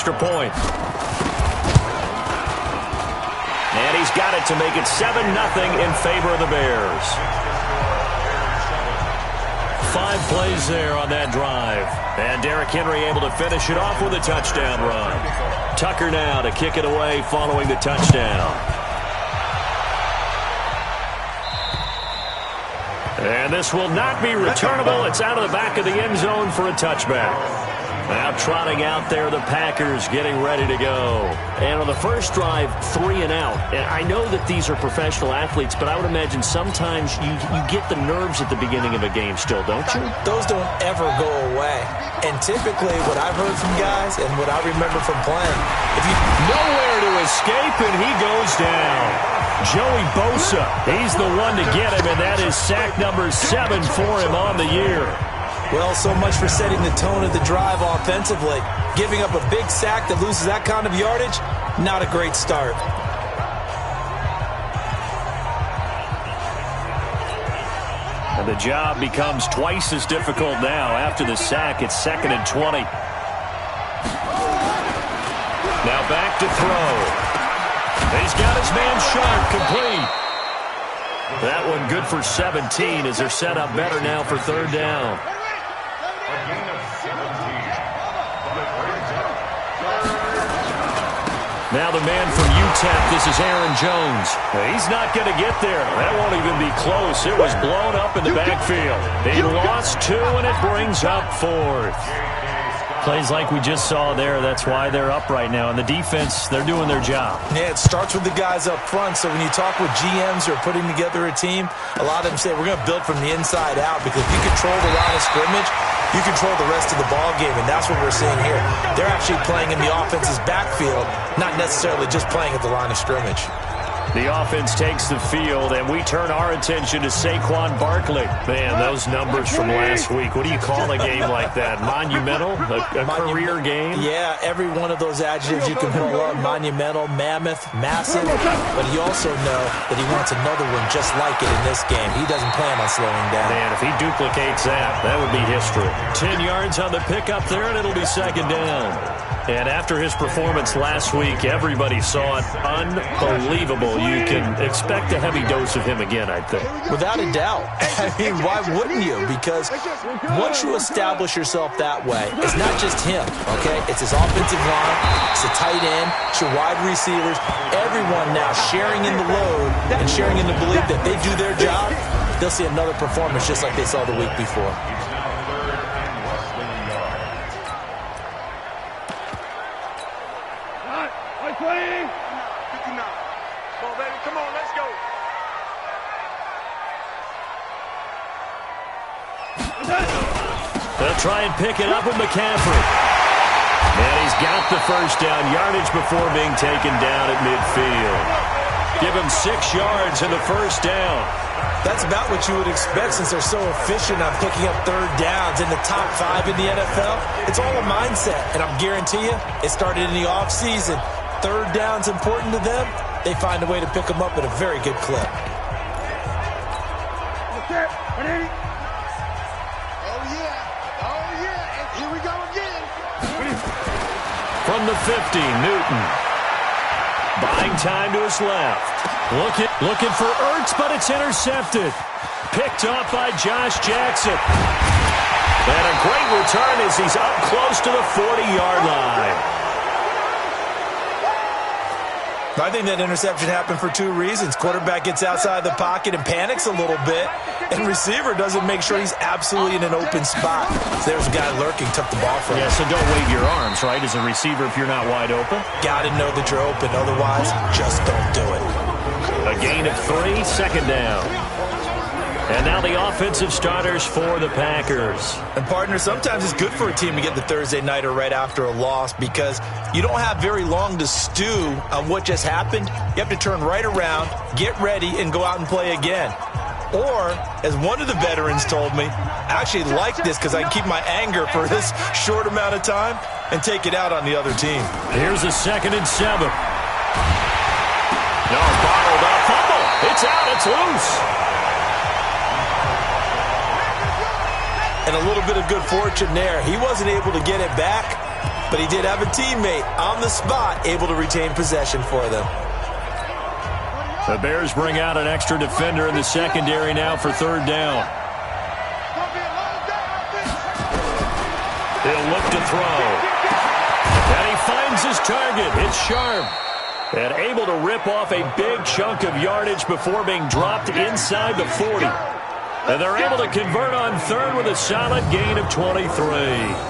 Extra point. And he's got it to make it 7-0 in favor of the Bears. 5 plays there on that drive. And Derrick Henry able to finish it off with a touchdown run. Tucker now to kick it away following the touchdown. And this will not be returnable. It's out of the back of the end zone for a touchback. Now trotting out there, the Packers getting ready to go. And on the first drive, 3 and out. And I know that these are professional athletes, but I would imagine sometimes you get the nerves at the beginning of a game still, don't you? Those don't ever go away. And typically what I've heard from guys and what I remember from playing, if you nowhere to escape, and he goes down. Joey Bosa, he's the one to get him, and that is sack number 7 for him on the year. Well, so much for setting the tone of the drive offensively. Giving up a big sack that loses that kind of yardage, not a great start. And the job becomes twice as difficult now. After the sack, it's 2nd and 20. Now back to throw. He's got his man sharp, complete. That one good for 17 as they're set up better now for 3rd down. Now the man from UTEP, this is Aaron Jones. He's not going to get there. That won't even be close. It was blown up in the backfield. He lost 2, and it brings up 4th. Plays like we just saw there, that's why they're up right now. And the defense, they're doing their job. Yeah, it starts with the guys up front. So when you talk with GMs who are putting together a team, a lot of them say we're going to build from the inside out, because if you control the line of scrimmage, you control the rest of the ball game, and that's what we're seeing here. They're actually playing in the offense's backfield, not necessarily just playing at the line of scrimmage. The offense takes the field, and we turn our attention to Saquon Barkley. Man, those numbers from last week. What do you call a game like that? Monumental? A career game? Yeah, every one of those adjectives you can pull up. Monumental, mammoth, massive. But you also know that he wants another one just like it in this game. He doesn't plan on slowing down. Man, if he duplicates that would be history. 10 yards on the pickup there, and it'll be 2nd down. And after his performance last week, everybody saw it. Unbelievable. You can expect a heavy dose of him again, I think. Without a doubt. I mean, why wouldn't you? Because once you establish yourself that way, it's not just him, okay? It's his offensive line, it's the tight end, it's your wide receivers, everyone now sharing in the load and sharing in the belief that they do their job. They'll see another performance just like they saw the week before. They'll try and pick it up with McCaffrey. And he's got the first down yardage before being taken down at midfield. Give him 6 yards in the first down. That's about what you would expect since they're so efficient on picking up 3rd downs in the top 5 in the NFL. It's all a mindset, and I'm guarantee you it started in the offseason. 3rd down's important to them. They find a way to pick them up at a very good clip. From the 50, Newton. Buying time to his left. Looking for Ertz, but it's intercepted. Picked up by Josh Jackson. And a great return as he's up close to the 40-yard line. I think that interception happened for 2 reasons. Quarterback gets outside the pocket and panics a little bit, and receiver doesn't make sure he's absolutely in an open spot. So there's a guy lurking, took the ball from him. Yeah, so don't wave your arms, right, as a receiver if you're not wide open? Got to know that you're open. Otherwise, just don't do it. A gain of 3, 2nd down. And now the offensive starters for the Packers. And, partner, sometimes it's good for a team to get the Thursday nighter right after a loss because you don't have very long to stew on what just happened. You have to turn right around, get ready, and go out and play again. Or, as one of the veterans told me, I actually like this because I can keep my anger for this short amount of time and take it out on the other team. Here's a 2nd and 7. No, bottled up. Fumble. It's out. It's loose. And a little bit of good fortune there. He wasn't able to get it back, but he did have a teammate on the spot able to retain possession for them. The Bears bring out an extra defender in the secondary now for third down. He'll look to throw. And he finds his target. It's Sharp. And able to rip off a big chunk of yardage before being dropped inside the 40. And they're able to convert on third with a solid gain of 23.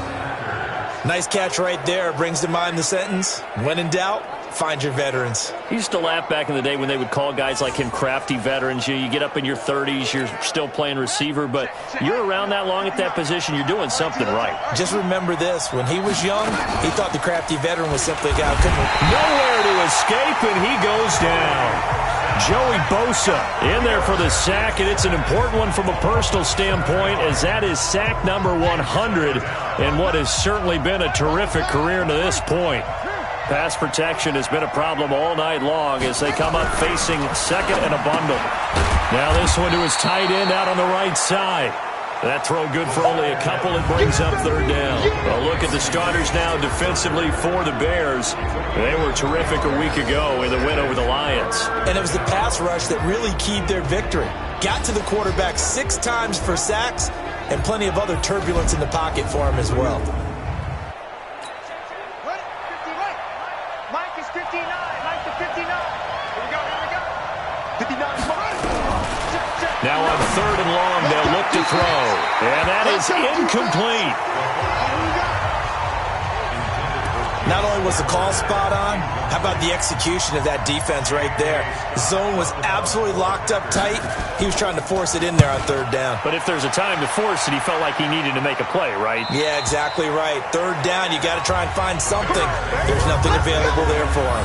Nice catch right there. Brings to mind the sentence, when in doubt, find your veterans. He used to laugh back in the day when they would call guys like him crafty veterans. You get up in your 30s, you're still playing receiver, but you're around that long at that position, you're doing something right. Just remember this. When he was young, he thought the crafty veteran was simply a guy who couldn't... Nowhere to escape, and he goes down. Joey Bosa in there for the sack, and it's an important one from a personal standpoint, as that is sack number 100 in what has certainly been a terrific career to this point. Pass protection has been a problem all night long as they come up facing second and a bundle. Now this one to his tight end out on the right side. That throw good for only a couple. It brings up third down. A look at the starters now defensively for the Bears. They were terrific a week ago in the win over the Lions. And it was the pass rush that really keyed their victory. Got to the quarterback 6 times for sacks and plenty of other turbulence in the pocket for him as well. Mike is 59. Mike is 59. Here we go. 59. Now on third and long, they'll look to throw. And that is incomplete. Not only was the call spot on, how about the execution of that defense right there? The zone was absolutely locked up tight. He was trying to force it in there on third down. But if there's a time to force it, he felt like he needed to make a play, right? Yeah, exactly right. Third down, you got to try and find something. There's nothing available there for him.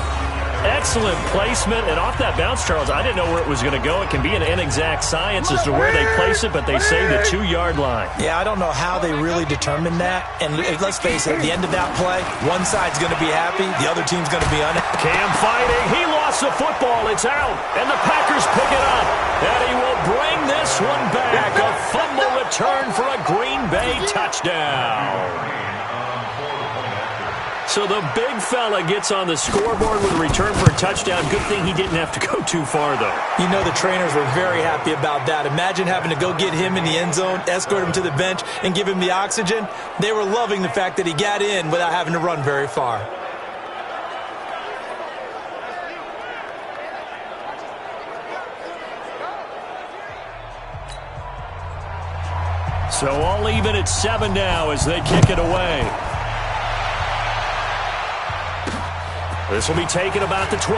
Excellent placement, and off that bounce, Charles, I didn't know where it was going to go. It can be an inexact science as to where they place it, but they say the 2-yard line. Yeah, I don't know how they really determined that. And let's face it, at the end of that play, one side's going to be happy, the other team's going to be unhappy. Cam fighting. He lost the football. It's out, and the Packers pick it up. And he will bring this one back. A fumble return for a Green Bay touchdown. So the big fella gets on the scoreboard with a return for a touchdown. Good thing he didn't have to go too far, though. You know the trainers were very happy about that. Imagine having to go get him in the end zone, escort him to the bench, and give him the oxygen. They were loving the fact that he got in without having to run very far. So all even at 7 now as they kick it away. This will be taken about the 12.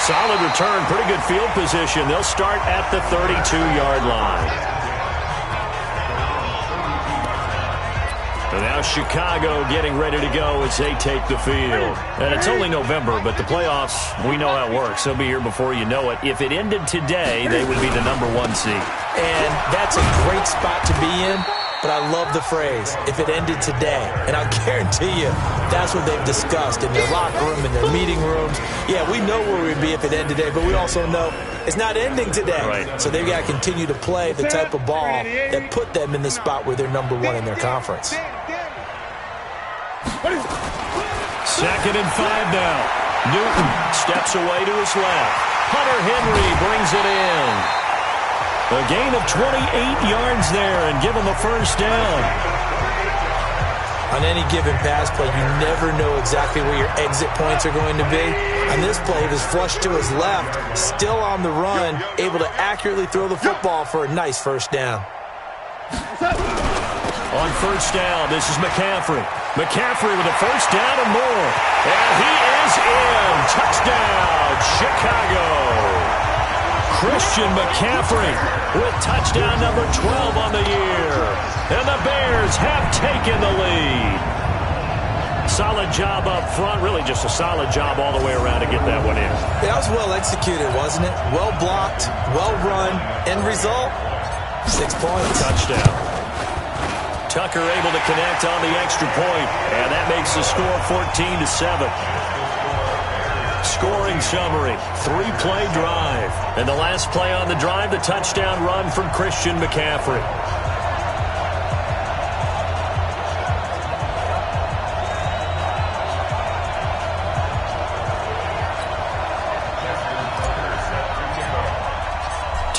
Solid return, pretty good field position. They'll start at the 32-yard line. And now Chicago getting ready to go as they take the field. And it's only November, but the playoffs, we know how it works. They'll be here before you know it. If it ended today, they would be the #1 seed. And that's a great spot to be in. But I love the phrase, if it ended today. And I guarantee you, that's what they've discussed in their locker room, in their meeting rooms. Yeah, we know where we'd be if it ended today, but we also know it's not ending today. Right. So they've got to continue to play the type of ball that put them in the spot where they're #1 in their conference. 2nd and 5 now. Newton steps away to his left. Hunter Henry brings it in. A gain of 28 yards there and give him a first down. On any given pass play, you never know exactly where your exit points are going to be. On this play, he was flushed to his left, still on the run, able to accurately throw the football for a nice first down. On first down, this is McCaffrey. McCaffrey with a first down and more. And he is in. Touchdown, Chicago. Christian McCaffrey with touchdown number 12 on the year. And the Bears have taken the lead. Solid job up front. Really just a solid job all the way around to get that one in. That was well executed, wasn't it? Well blocked, well run. End result, 6 points. Touchdown. Tucker able to connect on the extra point. And that makes the score 14-7. Scoring summary, 3-play drive. And the last play on the drive, the touchdown run from Christian McCaffrey.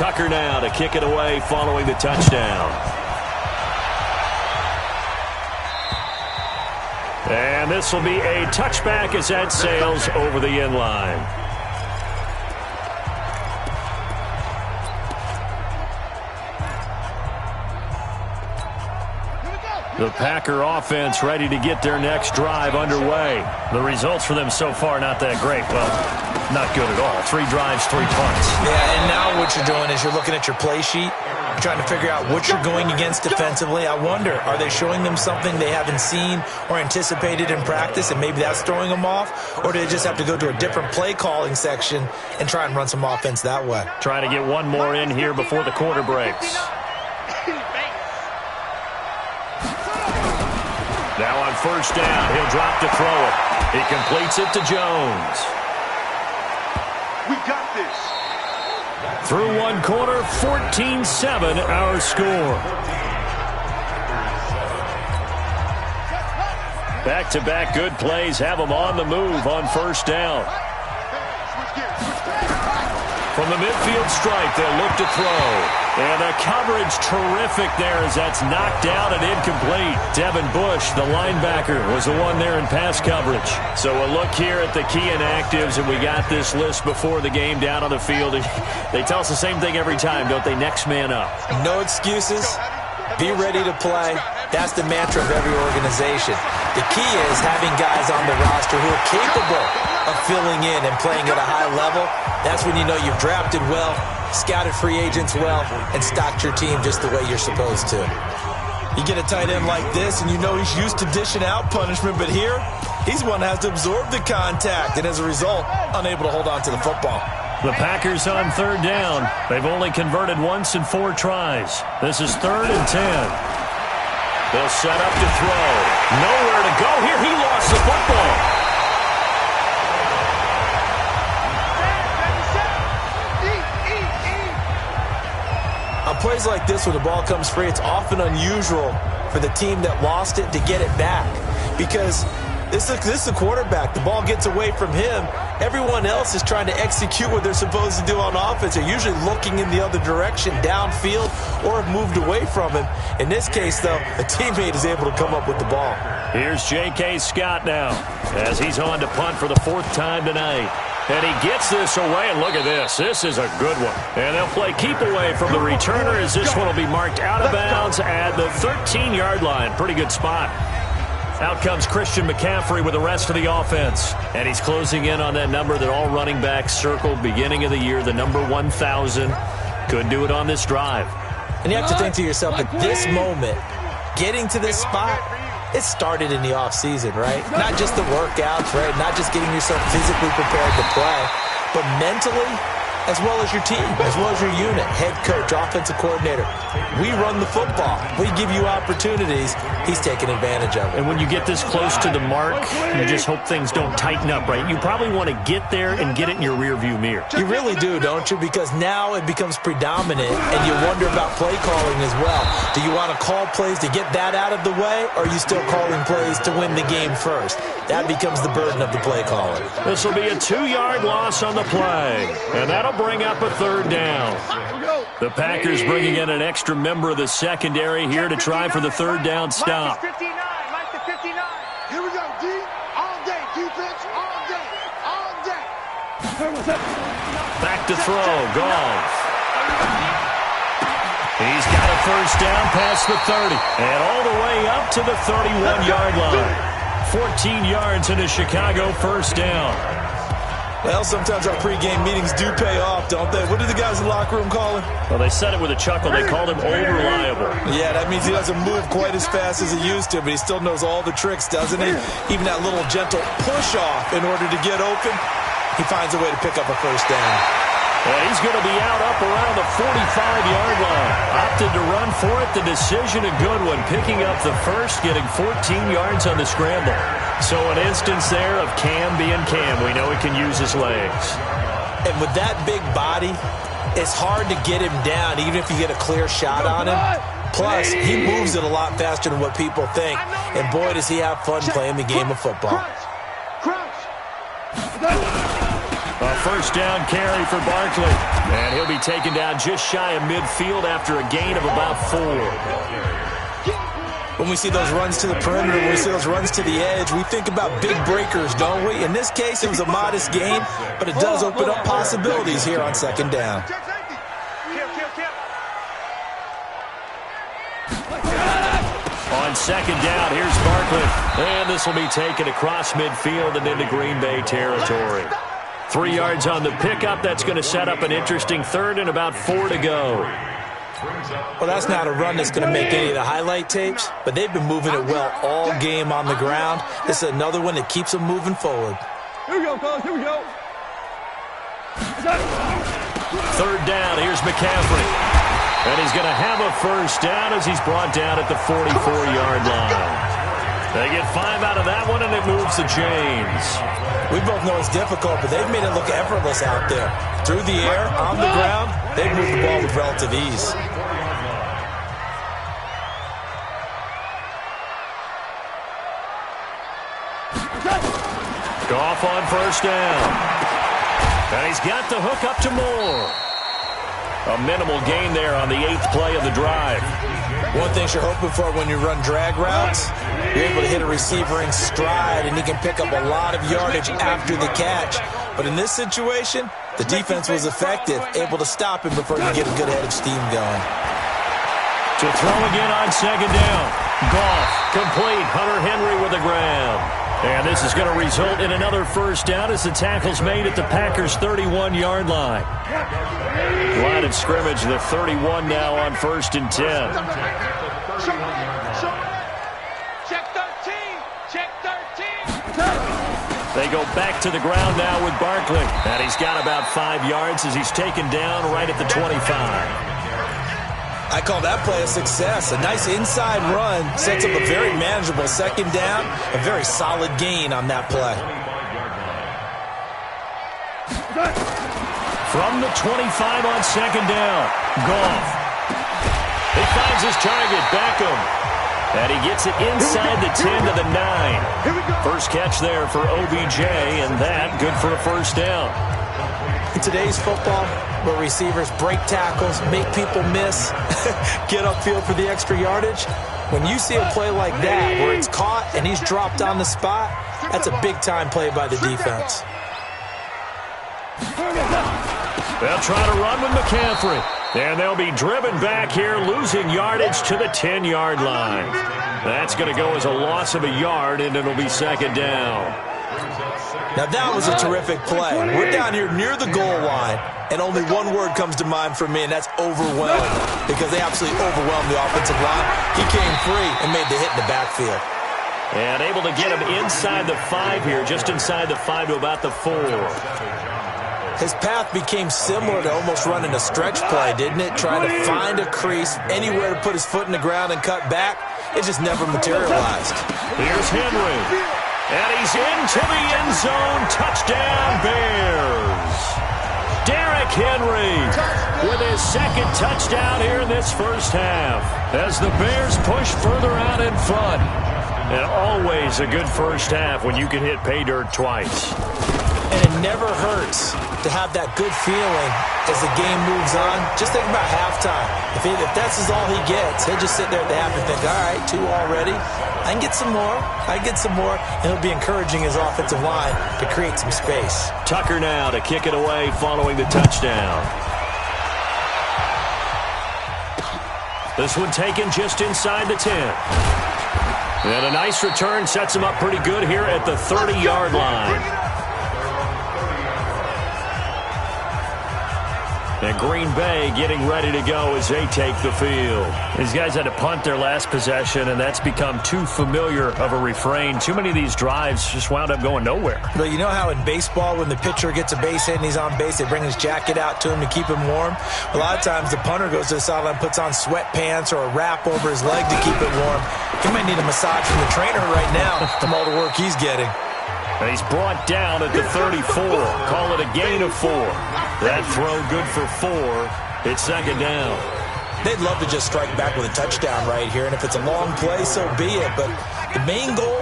Tucker now to kick it away following the touchdown. And this will be a touchback as that sails over the end line. The Packer offense ready to get their next drive underway. The results for them so far not that great. Well, not good at all. 3 drives, 3 punts. Yeah, and now what you're doing is you're looking at your play sheet, trying to figure out what you're going against defensively. I wonder, are they showing them something they haven't seen or anticipated in practice, and maybe that's throwing them off? Or do they just have to go to a different play calling section and try and run some offense that way? Trying to get one more in here before the quarter breaks. Now on first down, he'll drop to throw it. He completes it to Jones. We got this. Through one quarter, 14-7 our score. Back-to-back good plays have them on the move on first down. From the midfield stripe, they'll look to throw. And the coverage terrific there as that's knocked out and incomplete. Devin Bush, the linebacker, was the one there in pass coverage. So a look here at the key inactives, and we got this list before the game down on the field. They tell us the same thing every time, don't they? Next man up. No excuses. Be ready to play. That's the mantra of every organization. The key is having guys on the roster who are capable of filling in and playing at a high level. That's when you know you've drafted well, scouted free agents well, and stocked your team just the way you're supposed to. You get a tight end like this, and you know he's used to dishing out punishment, but here, he's one that has to absorb the contact, and as a result, unable to hold on to the football. The Packers on third down. They've only converted once in 4 tries. This is 3rd and 10. They'll set up to throw. Nowhere to go here. He lost the football. On plays like this, when the ball comes free, it's often unusual for the team that lost it to get it back. Because this is the quarterback. The ball gets away from him. Everyone else is trying to execute what they're supposed to do on offense. They're usually looking in the other direction, downfield, or have moved away from him. In this case, though, a teammate is able to come up with the ball. Here's J.K. Scott now as he's on to punt for the 4th time tonight. And he gets this away, and look at this. This is a good one. And they'll play keep away from the returner as this one will be marked out of bounds at the 13-yard line. Pretty good spot. Out comes Christian McCaffrey with the rest of the offense. And he's closing in on that number that all running backs circled beginning of the year, the number 1,000. Could do it on this drive. And you have to think to yourself, at this moment, getting to this spot, it started in the offseason, right? Not just the workouts, right? Not just getting yourself physically prepared to play, but mentally, as well as your team, as well as your unit, head coach, offensive coordinator. We run the football. We give you opportunities. He's taking advantage of it. And when you get this close to the mark, you just hope things don't tighten up, right? You probably want to get there and get it in your rearview mirror. You really do, don't you? Because now it becomes predominant, and you wonder about play calling as well. Do you want to call plays to get that out of the way, or are you still calling plays to win the game first? That becomes the burden of the play calling. This will be a 2-yard loss on the play, and that'll bring up a 3rd down. The Packers bringing in an extra member of the secondary here to try for the 3rd down stop. Here we go, D. All day, defense, all day, all day. Back to throw, Goff. He's got a 1st down past the 30, and all the way up to the 31-yard line. 14 yards in a Chicago 1st down. Well, sometimes our pregame meetings do pay off, don't they? What do the guys in the locker room call him? Well, they said it with a chuckle. They called him old reliable. Yeah, that means he doesn't move quite as fast as he used to, but he still knows all the tricks, doesn't he? Even that little gentle push-off in order to get open, he finds a way to pick up a 1st down. And he's going to be out up around the 45-yard line. Opted to run for it. The decision a good one. Picking up the 1st, getting 14 yards on the scramble. So an instance there of Cam being Cam. We know he can use his legs. And with that big body, it's hard to get him down, even if you get a clear shot on him. Plus, he moves it a lot faster than what people think. And boy, does he have fun playing the game of football. A first down carry for Barkley. And he'll be taken down just shy of midfield after a gain of about 4. When we see those runs to the perimeter, when we see those runs to the edge, we think about big breakers, don't we? In this case, it was a modest gain, but it does open up possibilities here on second down. On second down, here's Barkley. And this will be taken across midfield and into Green Bay territory. 3 yards on the pickup. That's going to set up an interesting third and about 4 to go. Well, that's not a run that's going to make any of the highlight tapes, but they've been moving it well all game on the ground. This is another one that keeps them moving forward. Here we go, fellas. Here we go. Third down, here's McCaffrey. And he's going to have a first down as he's brought down at the 44-yard line. They get 5 out of that one, and it moves the chains. We both know it's difficult, but they've made it look effortless out there. Through the air, on the ground, they've moved the ball with relative ease. Goff on first down. And he's got the hook up to Moore. A minimal gain there on the 8th play of the drive. One thing you're hoping for when you run drag routes, you're able to hit a receiver in stride, and he can pick up a lot of yardage after the catch. But in this situation, the defense was effective, able to stop him before you get a good head of steam going. To throw again on second down. Goff, complete. Hunter Henry with the grab. And this is going to result in another first down as the tackle's made at the Packers' 31-yard line. Line of scrimmage, the 31 now on 1st and 10. Check 13. Check 13. They go back to the ground now with Barkley. And he's got about 5 yards as he's taken down right at the 25. I call that play a success. A nice inside run sets up a very manageable second down, a very solid gain on that play. From the 25 on second down, Goff. He finds his target, Beckham. And he gets it inside the 10 to the 9. First catch there for OBJ, and that good for a first down. In today's football, where receivers break tackles, make people miss, get upfield for the extra yardage, when you see a play like that where it's caught and he's dropped on the spot, that's a big-time play by the defense. They'll try to run with McCaffrey. And they'll be driven back here, losing yardage to the 10-yard line. That's going to go as a loss of a yard, and it'll be second down. Now that was a terrific play. We're down here near the goal line, and only one word comes to mind for me, and that's overwhelmed, because they absolutely overwhelmed the offensive line. He came free and made the hit in the backfield. And able to get him inside the 5 here, just inside the 5 to about the 4. His path became similar to almost running a stretch play, didn't it? Trying to find a crease, anywhere to put his foot in the ground and cut back. It just never materialized. Here's Henry. And he's into the end zone. Touchdown, Bears. Derrick Henry with his second touchdown here in this first half as the Bears push further out in front. And always a good first half when you can hit pay dirt twice. And it never hurts to have that good feeling as the game moves on. Just think about halftime. If that's all he gets, he'll just sit there at the half and think, all right, 2 already. I can get some more. I can get some more. And he'll be encouraging his offensive line to create some space. Tucker now to kick it away following the touchdown. This one taken just inside the 10. And a nice return sets him up pretty good here at the 30-yard line. And Green Bay getting ready to go as they take the field. These guys had to punt their last possession, and that's become too familiar of a refrain. Too many of these drives just wound up going nowhere. But you know how in baseball, when the pitcher gets a base hit and he's on base, they bring his jacket out to him to keep him warm? A lot of times the punter goes to the sideline, puts on sweatpants or a wrap over his leg to keep it warm. He might need a massage from the trainer right now from all the work he's getting. And he's brought down at the 34. Call it a gain of 4. That throw good for 4. It's second down. They'd love to just strike back with a touchdown right here, and if it's a long play, so be it. But the main goal,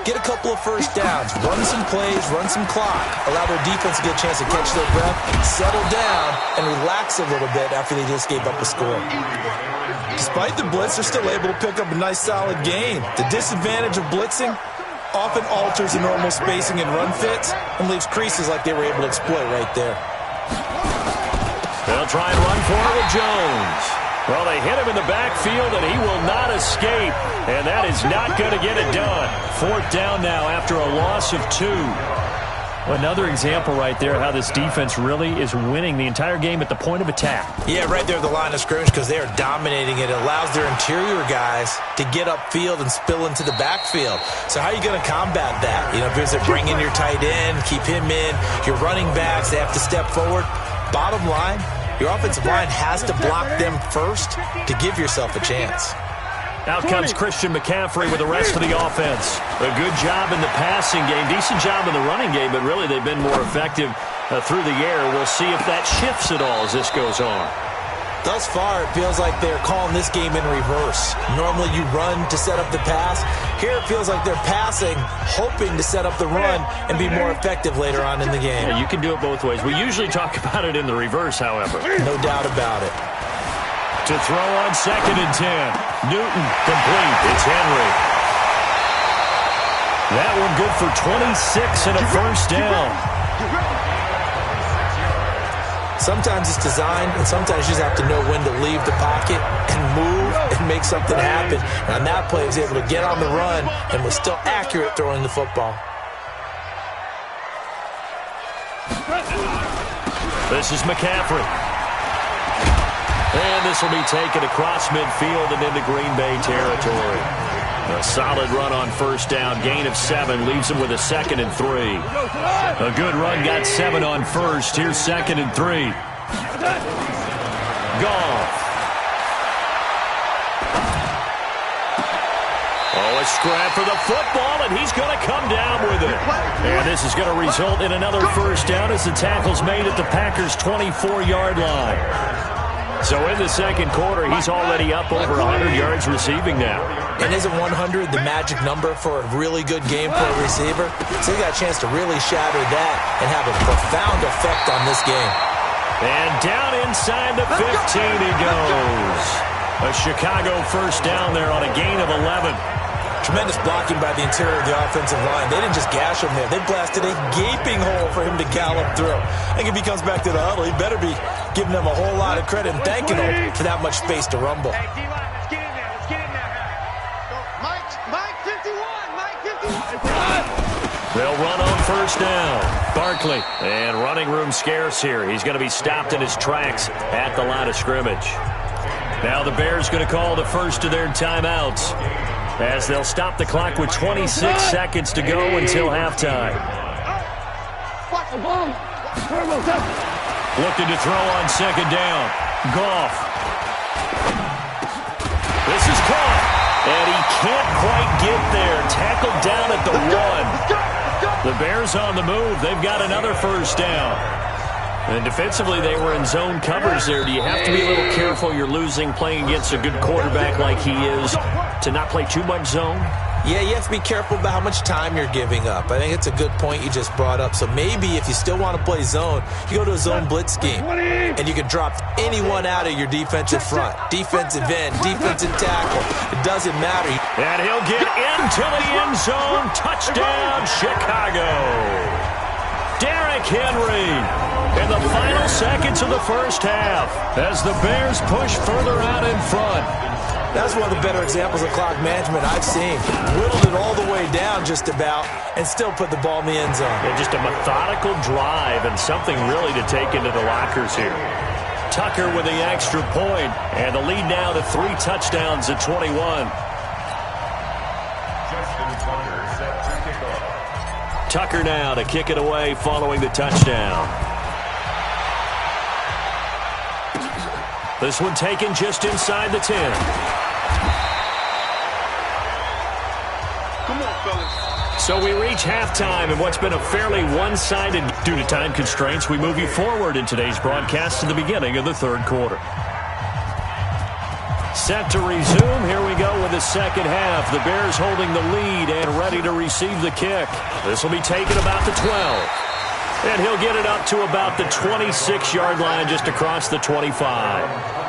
get a couple of first downs, run some plays, run some clock, allow their defense to get a chance to catch their breath, settle down, and relax a little bit after they just gave up a score. Despite the blitz, they're still able to pick up a nice solid gain. The disadvantage of blitzing often alters the normal spacing and run fits and leaves creases like they were able to exploit right there. They'll try and run for it with Jones. Well, they hit him in the backfield, and he will not escape. And that is not going to get it done. 4th down now after a loss of 2. Another example right there how this defense really is winning the entire game at the point of attack. Yeah, right there at the line of scrimmage because they are dominating it. It allows their interior guys to get upfield and spill into the backfield. So how are you going to combat that? You know, if you bring in your tight end, keep him in, your running backs, they have to step forward. Bottom line, your offensive line has to block them first to give yourself a chance. Out comes Christian McCaffrey with the rest of the offense. A good job in the passing game, decent job in the running game, but really they've been more effective through the air. We'll see if that shifts at all as this goes on. Thus far, it feels like they're calling this game in reverse. Normally you run to set up the pass. Here it feels like they're passing, hoping to set up the run and be more effective later on in the game. Yeah, you can do it both ways. We usually talk about it in the reverse, however. No doubt about it. To throw on 2nd and 10. Newton complete. It's Henry. That one good for 26 and a first down. Sometimes it's designed, and sometimes you just have to know when to leave the pocket and move and make something happen. And on that play, he was able to get on the run and was still accurate throwing the football. This is McCaffrey. And this will be taken across midfield and into Green Bay territory. A solid run on first down. Gain of 7 leaves him with a 2nd and 3. A good run got 7 on first. Here's 2nd and 3. Goff. Oh, a scrap for the football, and he's going to come down with it. And this is going to result in another first down as the tackle's made at the Packers' 24-yard line. So in the second quarter, he's already up over 100 yards receiving now. And isn't 100 the magic number for a really good game for a receiver? So he got a chance to really shatter that and have a profound effect on this game. And down inside the 15 he goes. A Chicago first down there on a gain of 11. Tremendous blocking by the interior of the offensive line. They didn't just gash him there. They blasted a gaping hole for him to gallop through. I think if he comes back to the huddle, he better be giving them a whole lot of credit and thanking them for that much space to rumble. Hey, D-line, let's get in there. Let's get in there. Mike 51. Mike 51. They'll run on first down. Barkley. And running room scarce here. He's going to be stopped in his tracks at the line of scrimmage. Now the Bears going to call the first of their timeouts, as they'll stop the clock with 26 seconds to go until halftime. Looking to throw on 2nd down. Goff. This is caught. And he can't quite get there. Tackled down at the 1. The Bears on the move. They've got another first down. And defensively, they were in zone covers there. Do you have to be a little careful? You're losing playing against a good quarterback like he is to not play too much zone? Yeah, you have to be careful about how much time you're giving up. I think it's a good point you just brought up. So maybe if you still want to play zone, you go to a zone blitz scheme. And you can drop anyone out of your defensive front. Defensive end, defensive tackle. It doesn't matter. And he'll get into the end zone. Touchdown, Chicago. Derrick Henry in the final seconds of the first half as the Bears push further out in front. That's one of the better examples of clock management I've seen. Whittled it all the way down just about and still put the ball in the end zone. Yeah, just a methodical drive and something really to take into the lockers here. Tucker with the extra point, and the lead now to 3 touchdowns at 21. Tucker now to kick it away following the touchdown. This one taken just inside the 10. Come on, fellas. So we reach halftime in what's been a fairly one-sided. Due to time constraints, we move you forward in today's broadcast to the beginning of the third quarter. Set to resume. Here we go with the second half. The Bears holding the lead and ready to receive the kick. This will be taken about the 12. And he'll get it up to about the 26-yard line just across the 25.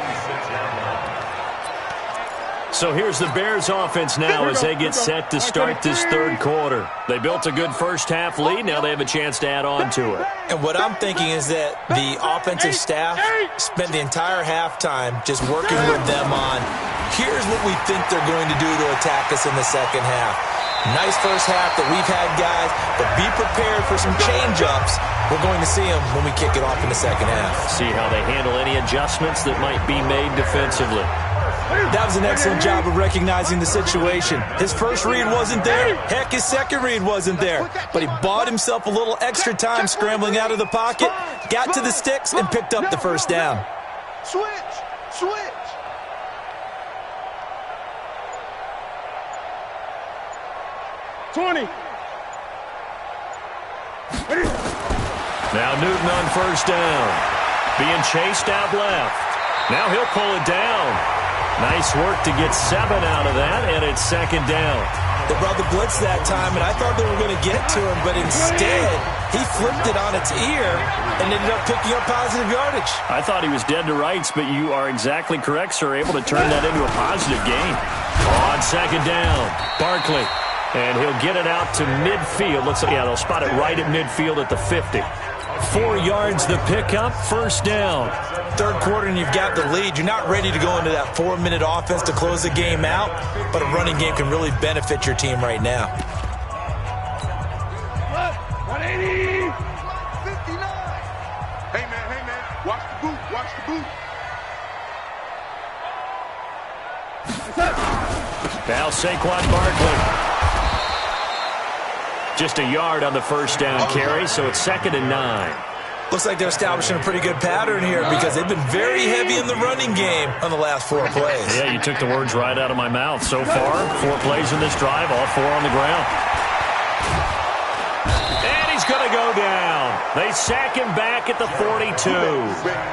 So here's the Bears offense now as they get set to start this third quarter. They built a good first-half lead. Now they have a chance to add on to it. And what I'm thinking is that the offensive staff spent the entire halftime just working with them on, here's what we think they're going to do to attack us in the second half. Nice first half that we've had, guys, but be prepared for some change-ups. We're going to see them when we kick it off in the second half. See how they handle any adjustments that might be made defensively. That was an excellent job of recognizing the situation. His first read wasn't there. Heck, his second read wasn't there. But he bought himself a little extra time scrambling out of the pocket, got to the sticks, and picked up the first down. Switch. 20. Now Newton on first down. Being chased out left. Now he'll pull it down. Nice work to get 7 out of that, and it's second down. They brought the blitz that time, and I thought they were going to get to him, but instead, he flipped it on its ear and ended up picking up positive yardage. I thought he was dead to rights, but you are exactly correct, sir. Able to turn that into a positive gain. On second down, Barkley. And he'll get it out to midfield. Looks like, yeah, they'll spot it right at midfield at the 50. 4 yards the pickup, first down. Third quarter and you've got the lead. You're not ready to go into that 4-minute offense to close the game out, but a running game can really benefit your team right now. 180. 59. Hey, man. Watch the boot. Now Saquon Barkley. Just a yard on the first down carry, so it's 2nd and 9. Looks like they're establishing a pretty good pattern here because they've been very heavy in the running game on the last 4 plays. Yeah, you took the words right out of my mouth. So far, 4 plays in this drive, all 4 on the ground. And he's going to go down. They sack him back at the 42.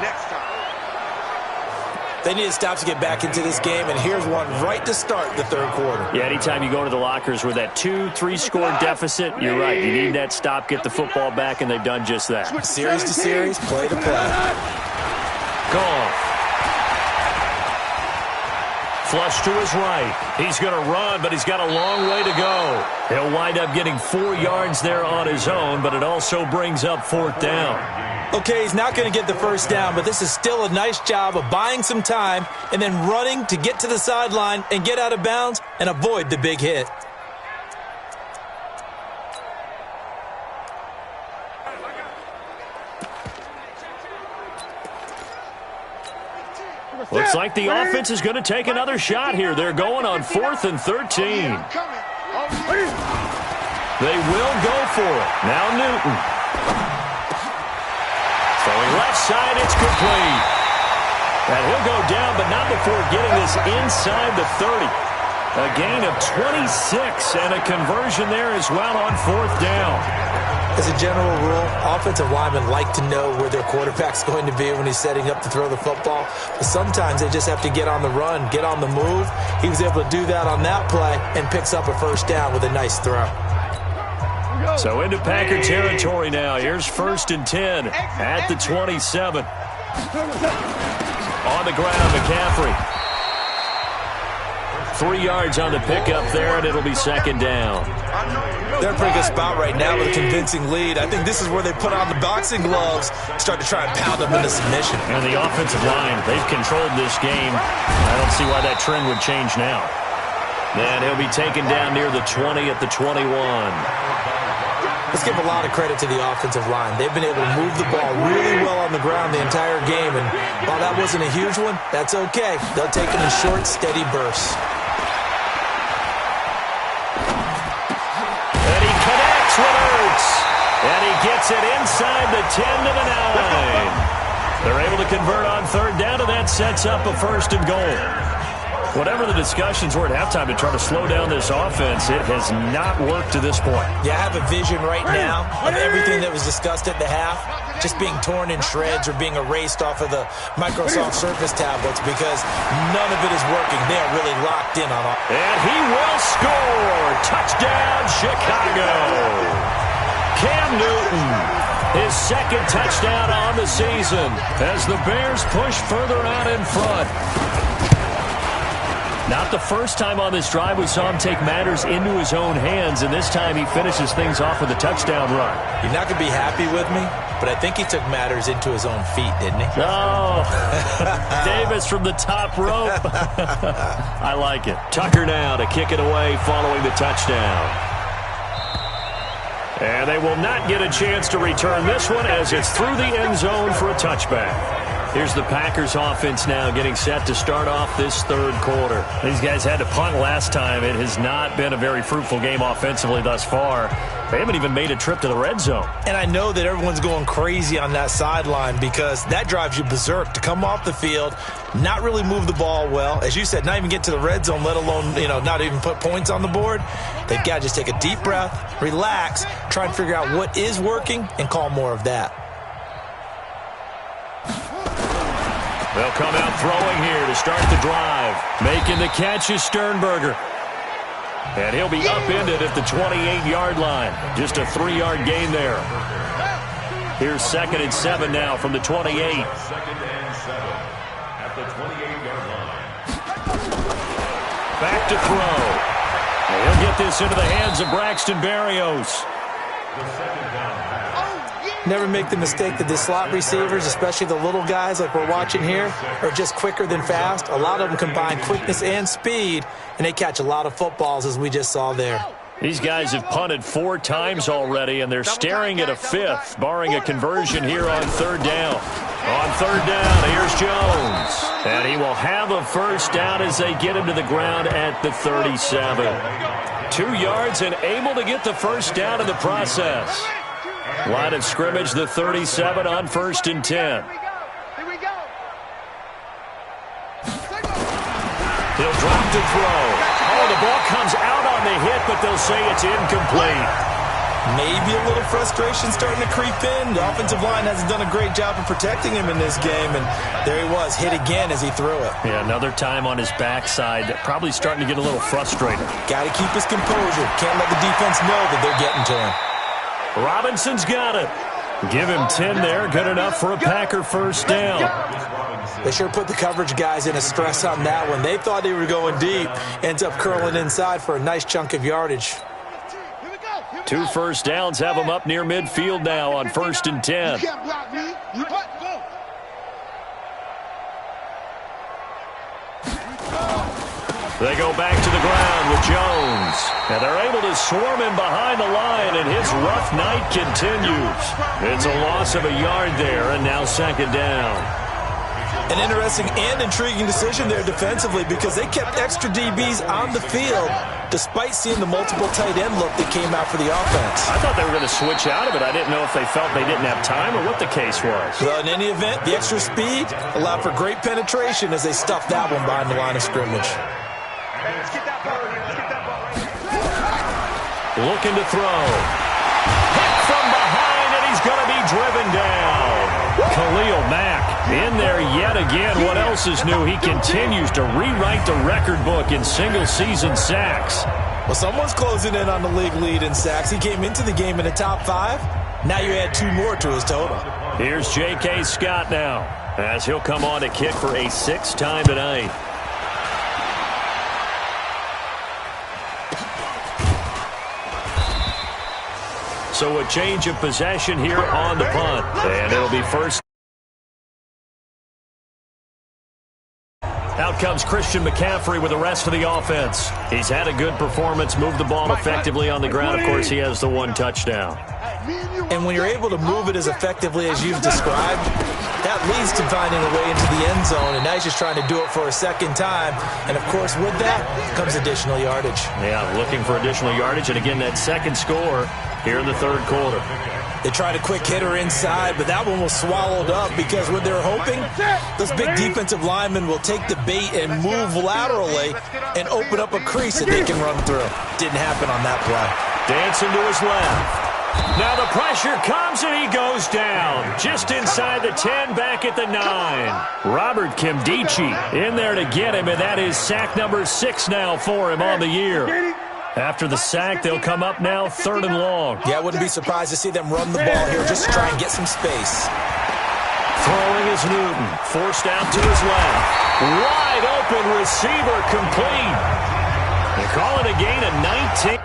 They need to stop to get back into this game, and here's one right to start the third quarter. Yeah, anytime you go to the lockers with that 2-3 score deficit, you're right. You need that stop, get the football back, and they've done just that. Series to series, play to play. Gone. Flush to his right. He's going to run, but he's got a long way to go. He'll wind up getting 4 yards there on his own, but it also brings up 4th down. Okay, he's not going to get the first down, but this is still a nice job of buying some time and then running to get to the sideline and get out of bounds and avoid the big hit. Looks like the offense is going to take another shot here. They're going on 4th and 13. They will go for it. Now Newton. Throwing left side, it's complete. And he'll go down, but not before getting this inside the 30. A gain of 26 and a conversion there as well on 4th down. As a general rule, offensive linemen like to know where their quarterback's going to be when he's setting up to throw the football. But sometimes they just have to get on the run, get on the move. He was able to do that on that play and picks up a first down with a nice throw. So into Packer territory now. Here's 1st and 10 at the 27. On the ground, McCaffrey. 3 yards on the pickup there, and it'll be 2nd down. They're in a pretty good spot right now with a convincing lead. I think this is where they put on the boxing gloves, start to try and pound them into submission. And the offensive line, they've controlled this game. I don't see why that trend would change now. And he'll be taken down near the 20 at the 21. Let's give a lot of credit to the offensive line. They've been able to move the ball really well on the ground the entire game, and while that wasn't a huge one, that's okay. They'll take it in short, steady bursts. And he connects with Ertz, and he gets it inside the 10 to the 9. They're able to convert on 3rd down, and that sets up a 1st and goal. Whatever the discussions were at halftime to try to slow down this offense, it has not worked to this point. Yeah, I have a vision right now of everything that was discussed at the half just being torn in shreds or being erased off of the Microsoft Surface tablets because none of it is working. They are really locked in on it. And he will score. Touchdown, Chicago. Cam Newton, his second touchdown on the season as the Bears push further out in front. Not the first time on this drive we saw him take matters into his own hands, and this time he finishes things off with a touchdown run. You're not going to be happy with me, but I think he took matters into his own feet, didn't he? Oh, Davis from the top rope. I like it. Tucker now to kick it away following the touchdown. And they will not get a chance to return this one as it's through the end zone for a touchback. Here's the Packers offense now getting set to start off this third quarter. These guys had to punt last time. It has not been a very fruitful game offensively thus far. They haven't even made a trip to the red zone. And I know that everyone's going crazy on that sideline because that drives you berserk to come off the field, not really move the ball well. As you said, not even get to the red zone, let alone, not even put points on the board. They've got to just take a deep breath, relax, try and figure out what is working, and call more of that. They'll come out throwing here to start the drive. Making the catch is Sternberger. And he'll be upended at the 28-yard line. Just a 3-yard gain there. Here's 2nd and 7 now from the 28. 2nd and 7 at the 28-yard line. Back to throw. And he'll get this into the hands of Braxton Berrios. Never make the mistake that the slot receivers, especially the little guys like we're watching here, are just quicker than fast. A lot of them combine quickness and speed, and they catch a lot of footballs, as we just saw there. These guys have punted 4 times already, and they're staring at a 5th, barring a conversion here on 3rd down. On 3rd down, here's Jones. And he will have a first down as they get him to the ground at the 37. 2 yards and able to get the first down in the process. Line of scrimmage, the 37 on 1st and 10. Here we go. He'll drop to throw. Oh, the ball comes out on the hit, but they'll say it's incomplete. Maybe a little frustration starting to creep in. The offensive line hasn't done a great job of protecting him in this game, and there he was, hit again as he threw it. Yeah, another time on his backside, probably starting to get a little frustrated. Got to keep his composure. Can't let the defense know that they're getting to him. Robinson's got it. Give him 10 there. Good enough for a Packer first down. They sure put the coverage guys in a stress on that one. They thought they were going deep. Ends up curling inside for a nice chunk of yardage. 2 first downs have them up near midfield now on 1st and 10. You can't block me. You what? Go. They go back to the ground with Jones. And they're able to swarm him behind the line, and his rough night continues. It's a loss of a yard there, and now 2nd down. An interesting and intriguing decision there defensively because they kept extra DBs on the field despite seeing the multiple tight end look that came out for the offense. I thought they were going to switch out of it. I didn't know if they felt they didn't have time or what the case was. Well, in any event, the extra speed allowed for great penetration as they stuffed that one behind the line of scrimmage. Let's get that ball. Let's get that ball. Looking to throw. Hit from behind, and he's going to be driven down. Khalil Mack in there yet again. What else is new? He continues to rewrite the record book in single-season sacks. Well, someone's closing in on the league lead in sacks. He came into the game in the top 5. Now you add 2 more to his total. Here's J.K. Scott now as he'll come on to kick for a 6th time tonight. So a change of possession here on the punt. And it'll be first. Out comes Christian McCaffrey with the rest of the offense. He's had a good performance, moved the ball effectively on the ground. Of course, he has the 1 touchdown. And when you're able to move it as effectively as you've described, That leads to finding a way into the end zone, and now he's just trying to do it for a second time. And, of course, with that comes additional yardage. Yeah, looking for additional yardage, and again, that second score here in the third quarter. They tried a quick hitter inside, but that one was swallowed up because what they're hoping, those big defensive linemen will take the bait and move laterally and open up a crease that they can run through. Didn't happen on that play. Dancing to his left. Now the pressure comes and he goes down. Just inside the 10, back at the 9. Robert Kimdichie in there to get him, and that is sack number 6 now for him on the year. After the sack, they'll come up now 3rd and long. Yeah, I wouldn't be surprised to see them run the ball here just to try and get some space. Throwing is Newton, forced out to his left. Wide open receiver, complete. They call it a gain of 19.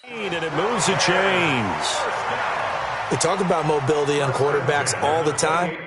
And it moves the chains. We talk about mobility on quarterbacks all the time.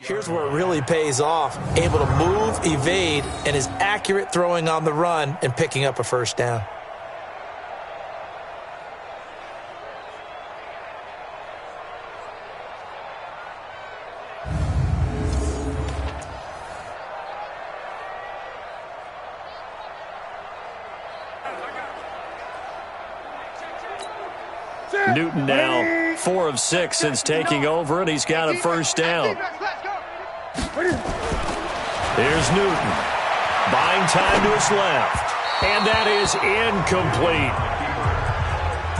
Here's where it really pays off. Able to move, evade, and is accurate throwing on the run and picking up a first down. Newton now 4 of 6 since taking over, and he's got a first down. Here's Newton. Buying time to his left. And that is incomplete.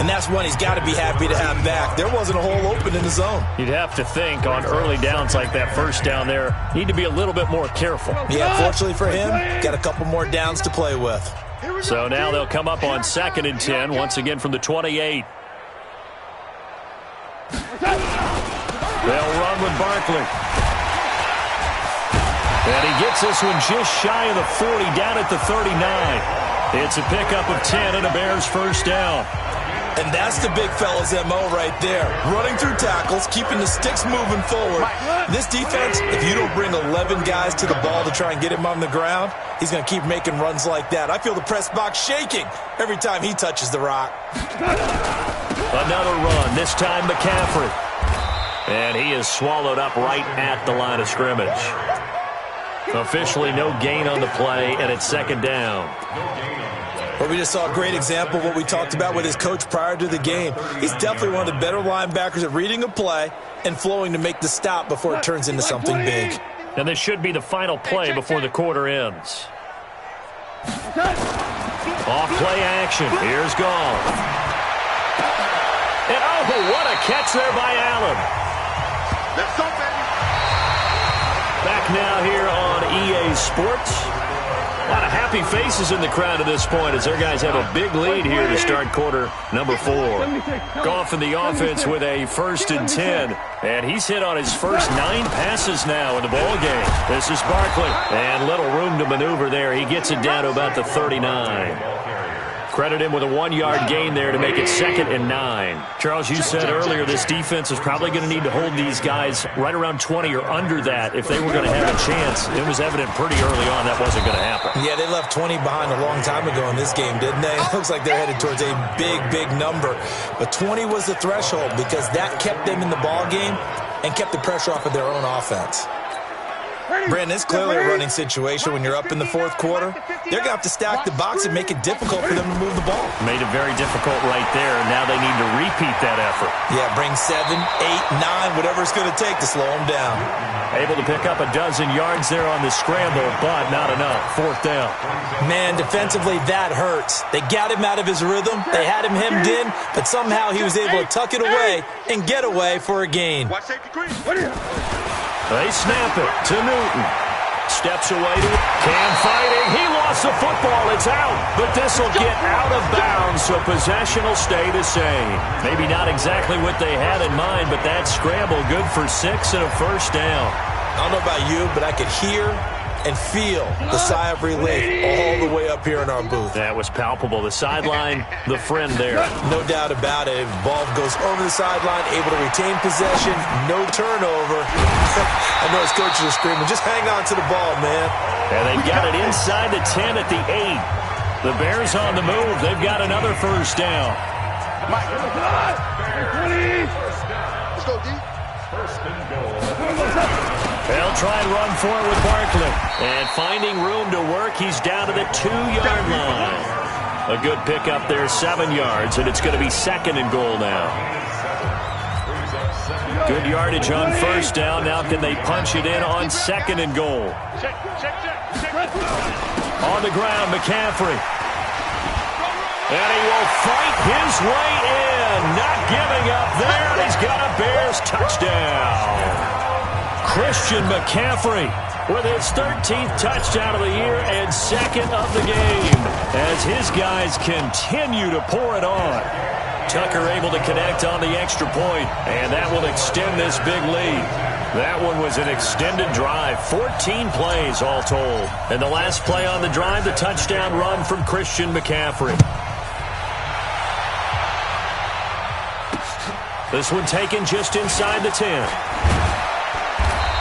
And that's one he's got to be happy to have back. There wasn't a hole open in the zone. You'd have to think on early downs like that first down there, need to be a little bit more careful. Yeah, fortunately for him, got a couple more downs to play with. So now they'll come up on 2nd and 10, once again from the 28. They'll run with Barkley. And he gets this one just shy of the 40, down at the 39. It's a pickup of 10 and a Bears first down. And that's the big fella's MO right there. Running through tackles, keeping the sticks moving forward. This defense, if you don't bring 11 guys to the ball to try and get him on the ground, he's going to keep making runs like that. I feel the press box shaking every time he touches the rock. Another run, this time McCaffrey. And he is swallowed up right at the line of scrimmage. Officially no gain on the play, and it's 2nd down. Well, we just saw a great example of what we talked about with his coach prior to the game. He's definitely one of the better linebackers at reading a play and flowing to make the stop before it turns into something big. And this should be the final play before the quarter ends. Off play action. Here's Gall. And oh, what a catch there by Allen. Let's go, baby. Back now here on EA Sports. A lot of happy faces in the crowd at this point as their guys have a big lead here to start quarter number 4. Goff in the offense with a 1st and 10. And he's hit on his first 9 passes now in the ball game. This is Barkley. And little room to maneuver there. He gets it down to about the 39. Credit him with a 1-yard gain there to make it 2nd and 9. Charles, you said earlier this defense is probably going to need to hold these guys right around 20 or under that if they were going to have a chance. It was evident pretty early on that wasn't going to happen. Yeah, they left 20 behind a long time ago in this game, didn't they? It looks like they're headed towards a big, big number. But 20 was the threshold because that kept them in the ball game and kept the pressure off of their own offense. Brandon, it's clearly a running situation when you're up in the 4th quarter. They're going to have to stack the box and make it difficult for them to move the ball. Made it very difficult right there. Now they need to repeat that effort. Yeah, bring 7, 8, 9, whatever it's going to take to slow them down. Able to pick up a dozen yards there on the scramble, but not enough. 4th down. Man, defensively, that hurts. They got him out of his rhythm. They had him hemmed in, but somehow he was able to tuck it away and get away for a gain. Watch safety green. They snap it to Newton. Steps away to Cam fighting. He lost the football. It's out. But this will get out of bounds, so possession will stay the same. Maybe not exactly what they had in mind, but that scramble good for 6 and a first down. I don't know about you, but I could hear and feel the sigh of relief all the way up here in our booth. That was palpable. The sideline, the friend there. No doubt about it. Ball goes over the sideline, able to retain possession, no turnover. I know his coaches are screaming, just hang on to the ball, man. And they've got it inside the 10 at the 8. The Bears on the move. They've got another first down. Let's go, D. They'll try and run for it with Barkley. And finding room to work, he's down to the 2-yard line. A good pickup there, 7 yards, and it's going to be 2nd and goal now. Good yardage on first down. Now can they punch it in on 2nd and goal? On the ground, McCaffrey. And he will fight his way in. Not giving up there. And he's got a Bears touchdown. Christian McCaffrey with his 13th touchdown of the year and 2nd of the game as his guys continue to pour it on. Tucker able to connect on the extra point, and that will extend this big lead. That one was an extended drive, 14 plays all told. And the last play on the drive, the touchdown run from Christian McCaffrey. This one taken just inside the 10.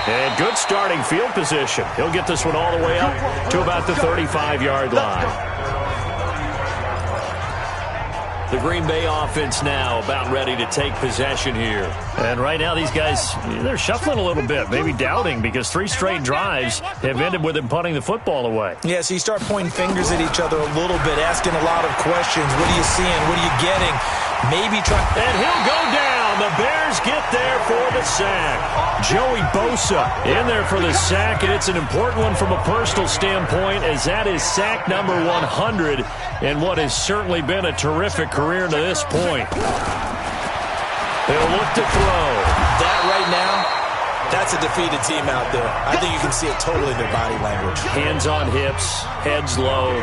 And good starting field position. He'll get this one all the way up to about the 35-yard line. The Green Bay offense now about ready to take possession here. And right now these guys, they're shuffling a little bit, maybe doubting, because 3 straight drives have ended with them punting the football away. Yeah, so you start pointing fingers at each other a little bit, asking a lot of questions. What are you seeing? What are you getting? Maybe try. And he'll go down. The Bears get there for the sack. Joey Bosa in there for the sack, and it's an important one from a personal standpoint, as that is sack number 100 in what has certainly been a terrific career to this point. They'll look to throw. That right now, that's a defeated team out there. I think you can see it totally in their body language. Hands on hips, heads low.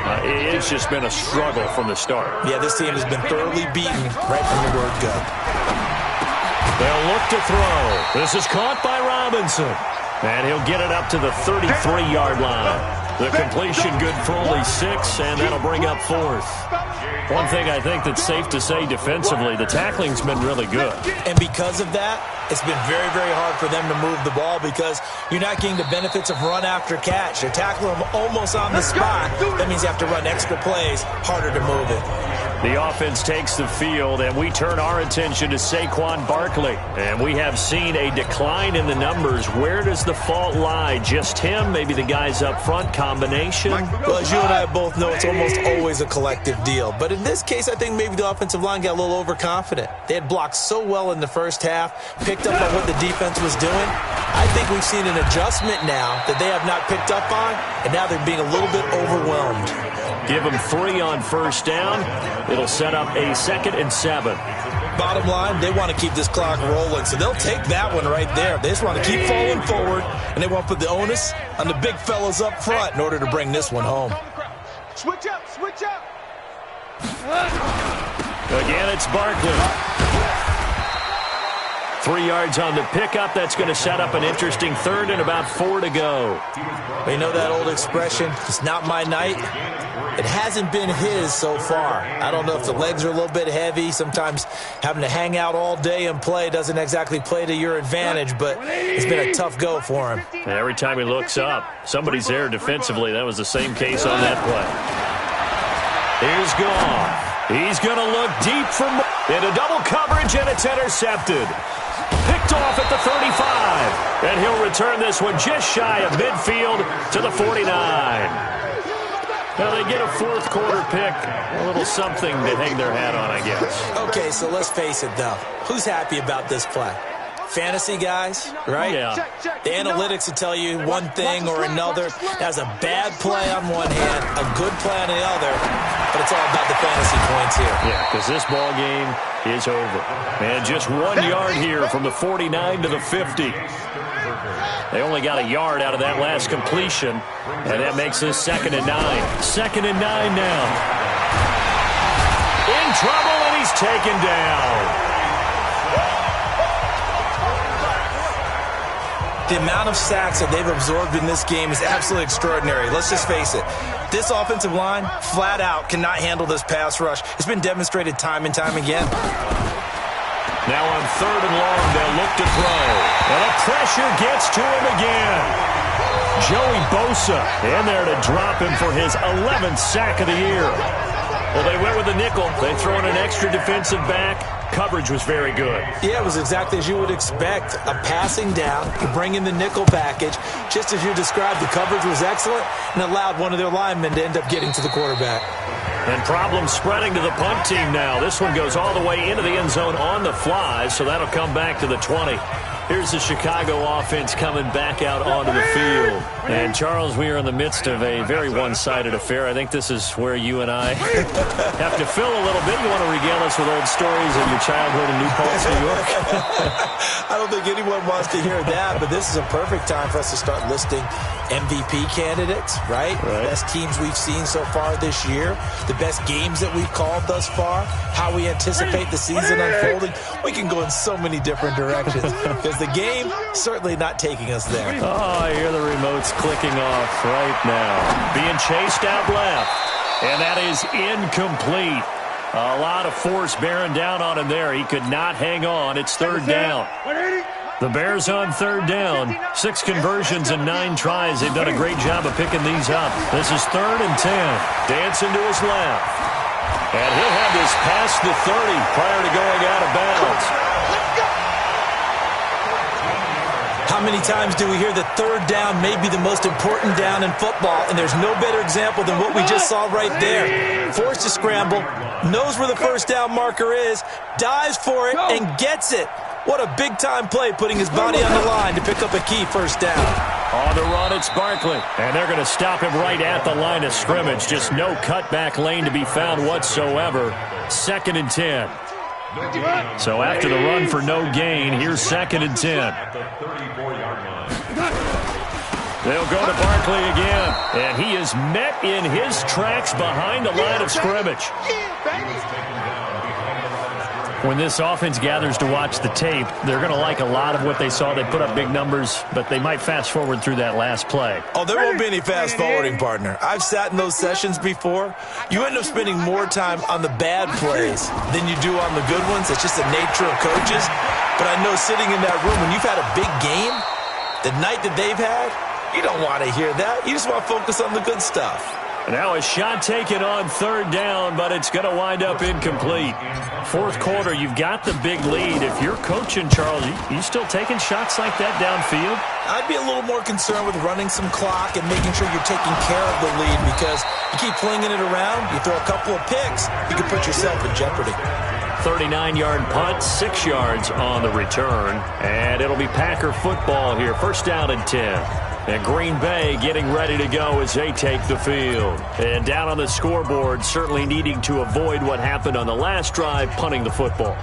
It's just been a struggle from the start. Yeah, this team has been thoroughly beaten right from the word go. They'll look to throw. This is caught by Robinson. And he'll get it up to the 33-yard line. The completion good for only 6, and that'll bring up 4th. One thing I think that's safe to say defensively, the tackling's been really good. And because of that, it's been very, very hard for them to move the ball because you're not getting the benefits of run after catch. They're tackling them almost on the spot. That means you have to run extra plays, harder to move it. The offense takes the field, and we turn our attention to Saquon Barkley. And we have seen a decline in the numbers. Where does the fault lie? Just him? Maybe the guys up front? Combination? Well, as you and I both know, it's almost always a collective deal. But in this case, I think maybe the offensive line got a little overconfident. They had blocked so well in the first half, picked up on what the defense was doing. I think we've seen an adjustment now that they have not picked up on, and now they're being a little bit overwhelmed. Give them 3 on first down. It'll set up a 2nd and 7. Bottom line, they want to keep this clock rolling, so they'll take that one right there. They just want to keep falling forward, and they want to put the onus on the big fellas up front in order to bring this one home. Switch up, switch up. Again, it's Barkley. 3 yards on the pickup. That's going to set up an interesting 3rd and about 4 to go. You know that old expression, it's not my night? It hasn't been his so far. I don't know if the legs are a little bit heavy. Sometimes having to hang out all day and play doesn't exactly play to your advantage, but it's been a tough go for him. Every time he looks up, somebody's there defensively. That was the same case on that play. Here's Goff. He's going to look deep for into double coverage, and it's intercepted. Picked off at the 35. And he'll return this one just shy of midfield to the 49. Now they get a 4th quarter pick, a little something to hang their hat on, I guess. Okay, so let's face it, though. Who's happy about this play? Fantasy guys, right? Yeah. The analytics will tell you one thing or another. That's a bad play on one hand, a good play on the other, but it's all about the fantasy points here. Yeah, because this ball game is over. And just 1 yard here from the 49 to the 50. They only got a yard out of that last completion, and that makes this 2nd and 9. 2nd and 9 now. In trouble, and he's taken down. The amount of sacks that they've absorbed in this game is absolutely extraordinary. Let's just face it. This offensive line, flat out, cannot handle this pass rush. It's been demonstrated time and time again. Now on 3rd and long, they'll look to throw. And the pressure gets to him again. Joey Bosa in there to drop him for his 11th sack of the year. Well, they went with the nickel. They throw in an extra defensive back. Coverage was very good. Yeah, it was exactly as you would expect. A passing down, you bring in the nickel package. Just as you described, the coverage was excellent and allowed one of their linemen to end up getting to the quarterback. And problems spreading to the punt team now. This one goes all the way into the end zone on the fly, so that'll come back to the 20. Here's the Chicago offense coming back out onto the field. And, Charles, we are in the midst of a very one-sided affair. I think this is where you and I have to fill a little bit. You want to regale us with old stories of your childhood in New Paltz, New York? I don't think anyone wants to hear that, but this is a perfect time for us to start listing MVP candidates, right? The best teams we've seen so far this year, the best games that we've called thus far, how we anticipate the season unfolding. We can go in so many different directions because the game certainly not taking us there. Oh, I hear the remotes clicking off right now. Being chased out left, and that is incomplete. A lot of force bearing down on him there. He could not hang on. It's 3rd down. The Bears on third down. 6 conversions and 9 tries. They've done a great job of picking these up. This is 3rd and 10. Dancing to his left. And he'll have this past the 30 prior to going out of bounds. How many times do we hear that third down may be the most important down in football, and there's no better example than what we just saw right there. Forced to scramble, knows where the first down marker is, dives for it, and gets it. What a big-time play, putting his body on the line to pick up a key first down. On the run, it's Barkley. And they're going to stop him right at the line of scrimmage. Just no cutback lane to be found whatsoever. 2nd and 10. So after the run for no gain, here's 2nd and 10. They'll go to Barkley again. And he is met in his tracks behind the line of scrimmage. When this offense gathers to watch the tape, they're going to like a lot of what they saw. They put up big numbers, but they might fast forward through that last play. Oh, there won't be any fast forwarding, partner. I've sat in those sessions before. You end up spending more time on the bad plays than you do on the good ones. It's just the nature of coaches. But I know sitting in that room, when you've had a big game, the night that they've had, you don't want to hear that. You just want to focus on the good stuff. Now a shot taken on 3rd down, but it's going to wind up incomplete. 4th quarter, you've got the big lead. If you're coaching, Charles, you still taking shots like that downfield? I'd be a little more concerned with running some clock and making sure you're taking care of the lead, because you keep flinging it around, you throw a couple of picks, you can put yourself in jeopardy. 39-yard punt, 6 yards on the return, and it'll be Packer football here. 1st down and 10. And Green Bay getting ready to go as they take the field. And down on the scoreboard, certainly needing to avoid what happened on the last drive, punting the football.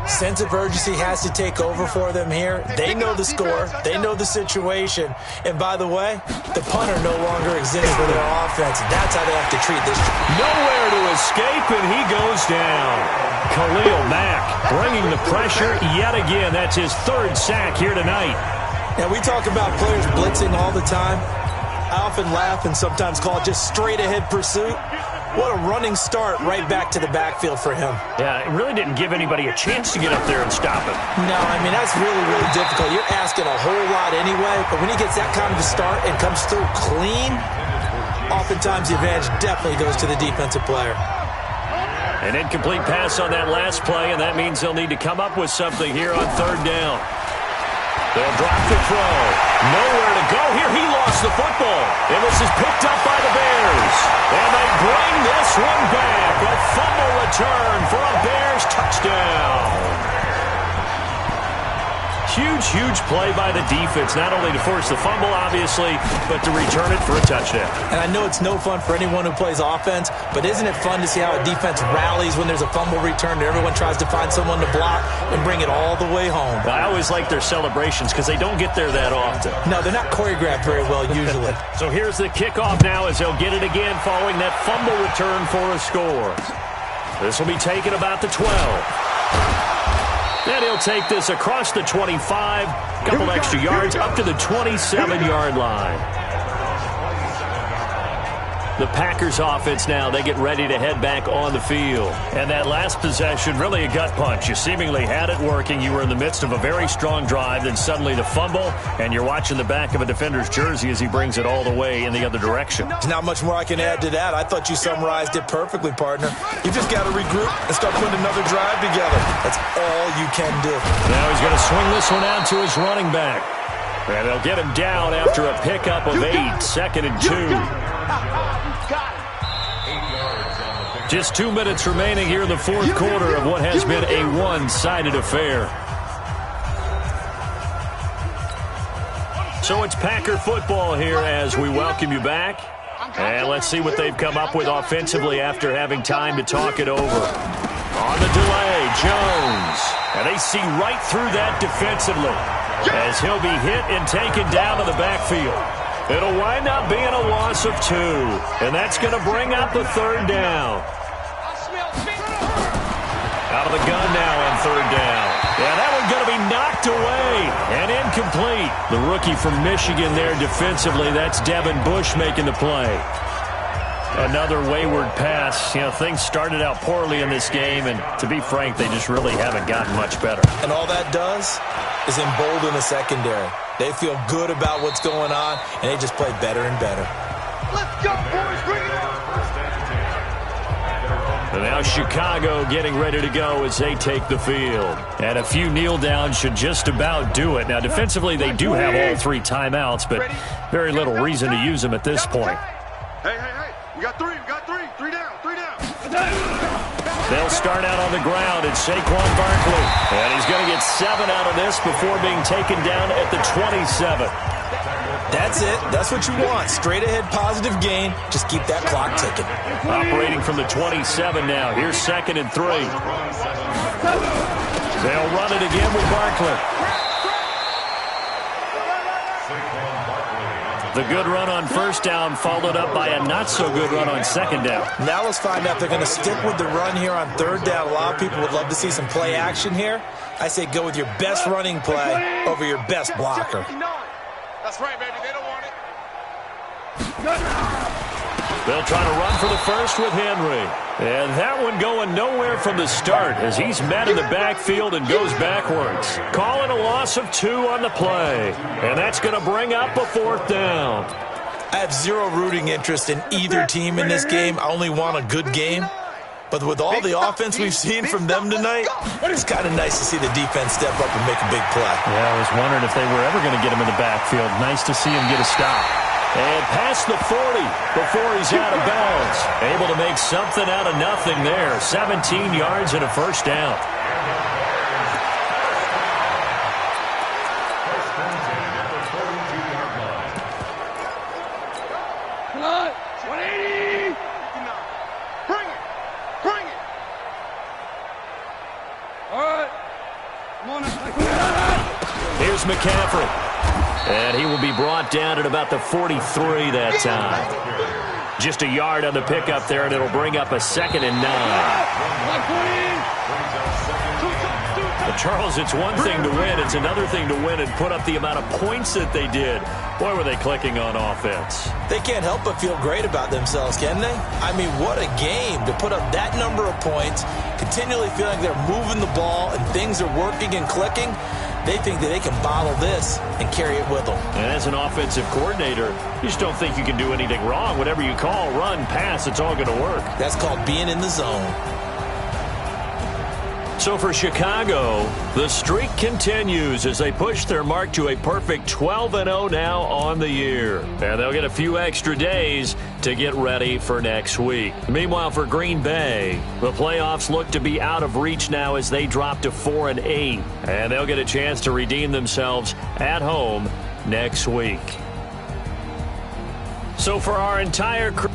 Sense of urgency has to take over for them here. They know the score. They know the situation. And by the way, the punter no longer exists for their offense. That's how they have to treat this. Nowhere to escape, and he goes down. Khalil Mack bringing the pressure yet again. That's his 3rd sack here tonight. Now, we talk about players blitzing all the time. I often laugh and sometimes call it just straight-ahead pursuit. What a running start right back to the backfield for him. Yeah, it really didn't give anybody a chance to get up there and stop him. No, I mean, that's really, really difficult. You're asking a whole lot anyway, but when he gets that kind of a start and comes through clean, oftentimes the advantage definitely goes to the defensive player. An incomplete pass on that last play, and that means they'll need to come up with something here on 3rd down. They'll drop the throw. Nowhere to go here. He lost the football. And this is picked up by the Bears. And they bring this one back. A fumble return for a Bears touchdown. Huge, huge play by the defense. Not only to force the fumble, obviously, but to return it for a touchdown. And I know it's no fun for anyone who plays offense, but isn't it fun to see how a defense rallies when there's a fumble return and everyone tries to find someone to block and bring it all the way home? I always like their celebrations because they don't get there that often. No, they're not choreographed very well usually. So here's the kickoff now as they'll get it again following that fumble return for a score. This will be taken about the 12. Then he'll take this across the 25, couple extra yards, up to the 27-yard line. The Packers offense now, they get ready to head back on the field. And that last possession, really a gut punch. You seemingly had it working. You were in the midst of a very strong drive, then suddenly the fumble, and you're watching the back of a defender's jersey as he brings it all the way in the other direction. There's not much more I can add to that. I thought you summarized it perfectly, partner. You just got to regroup and start putting another drive together. That's all you can do. Now he's going to swing this one out to his running back. And they'll get him down after a pickup of 8, 2nd and 2. Just 2 minutes remaining here in the 4th quarter of what has been a one-sided affair. So it's Packer football here as we welcome you back. And let's see what they've come up with offensively after having time to talk it over. On the delay, Jones. And they see right through that defensively as he'll be hit and taken down to the backfield. It'll wind up being a loss of 2. And that's going to bring up the 3rd down. Out of the gun now on 3rd down. Yeah, that one's going to be knocked away and incomplete. The rookie from Michigan there defensively. That's Devin Bush making the play. Another wayward pass. You know, things started out poorly in this game, and to be frank, they just really haven't gotten much better. And all that does is embolden the secondary. They feel good about what's going on, and they just play better and better. Let's go, boys. Bring it on. And now Chicago getting ready to go as they take the field. And a few kneel downs should just about do it. Now, defensively, they do have all 3 timeouts, but very little reason to use them at this point. Hey. We got 3. Three down. They'll start out on the ground. It's Saquon Barkley. And he's going to get 7 out of this before being taken down at the 27. That's it. That's what you want. Straight ahead positive gain. Just keep that clock ticking. Operating from the 27 now. Here's 2nd and 3. They'll run it again with Barkley. The good run on 1st down followed up by a not-so-good run on 2nd down. Now let's find out if they're going to stick with the run here on 3rd down. A lot of people would love to see some play action here. I say go with your best running play over your best blocker. That's right, baby. They don't want it. They'll try to run for the first with Henry. And that one going nowhere from the start as he's met in the backfield and goes backwards. Calling a loss of 2 on the play. And that's going to bring up a 4th down. I have zero rooting interest in either team in this game. I only want a good game. But with all the offense we've seen from them tonight, it's kind of nice to see the defense step up and make a big play. Yeah, I was wondering if they were ever going to get him in the backfield. Nice to see him get a stop. And past the 40 before he's out of bounds. Able to make something out of nothing there. 17 yards and a 1st down. Come on. 180. Bring it. All right. Come on. Here's McCaffrey. And he will be brought down at about the 43 that time. Just a yard on the pickup there, and it'll bring up a 2nd and 9. But Charles, it's one thing to win. It's another thing to win and put up the amount of points that they did. Boy, were they clicking on offense. They can't help but feel great about themselves, can they? I mean, what a game to put up that number of points, continually feeling they're moving the ball and things are working and clicking. They think that they can bottle this and carry it with them. And as an offensive coordinator, you just don't think you can do anything wrong. Whatever you call, run, pass, it's all going to work. That's called being in the zone. So for Chicago, the streak continues as they push their mark to a perfect 12-0 now on the year. And they'll get a few extra days to get ready for next week. Meanwhile, for Green Bay, the playoffs look to be out of reach now as they drop to 4-8. And they'll get a chance to redeem themselves at home next week. So for our entire crew,